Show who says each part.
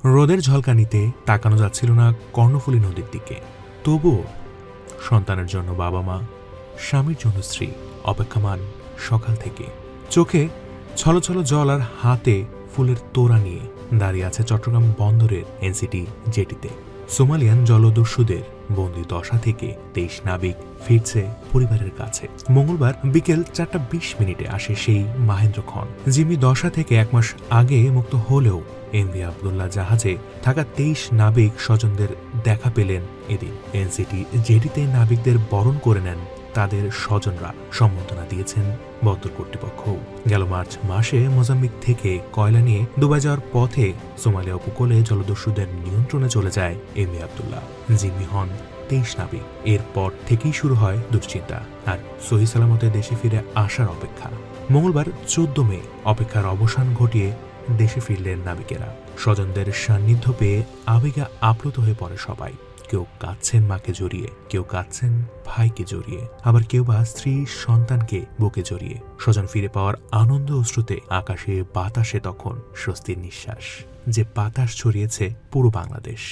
Speaker 1: রোদের ঝলকানিতে তাকানো যাচ্ছিল না কর্ণফুলী নদীর দিকে। তবুও সন্তানের জন্য বাবা মা, স্বামীর জন্য স্ত্রী অপেক্ষমান সকাল থেকে। চোখে ছলছল জল আর হাতে ফুলের তোড়া নিয়ে দাঁড়িয়ে আছে চট্টগ্রাম বন্দরের এনসিটি জেটিতে। সোমালিয়ান জলদস্যুদের বন্দি দশা থেকে 23 নাবিক ফিরছে পরিবারের কাছে। মঙ্গলবার বিকেল 4:20 আসে সেই মাহেন্দ্র খন। জিম্মি দশা থেকে 1 মাস আগে মুক্ত হলেও এমভি আবদুল্লাহ জাহাজে থাকা 23 নাবিক স্বজনদের দেখা পেলেন এদিন। এনসিটি জেটিতে নাবিকদের বরণ করে নেন তাদের স্বজনরা, সম্বর্ধনা দিয়েছেন বন্দর কর্তৃপক্ষ। গেল মার্চ মাসে মোজাম্বিক থেকে কয়লা নিয়ে দুবাই যাওয়ার পথে সোমালিয়া উপকূলে জলদস্যুদের নিয়ন্ত্রণে চলে যায় এমভি আবদুল্লাহ। জিম্মি হন 23 নাবিক। এরপর থেকেই শুরু হয় দুশ্চিন্তা আর সহি সালামতে দেশে ফিরে আসার অপেক্ষা। মঙ্গলবার 14 মে অপেক্ষার অবসান ঘটিয়ে দেশে ফিরলেন নাবিকেরা। স্বজনদের সান্নিধ্য পেয়ে আবেগে আপ্লুত হয়ে পড়ে সবাই। কেউ কাঁদছেন মাকে জড়িয়ে, কেউ কাঁদছেন ভাইকে জড়িয়ে, আবার কেউ বা স্ত্রী সন্তানকে বুকে জড়িয়ে। স্বজন ফিরে পাওয়ার আনন্দ অশ্রুতে আকাশে বাতাসে তখন স্বস্তির নিঃশ্বাস, যে বাতাস ছড়িয়েছে পুরো বাংলাদেশ।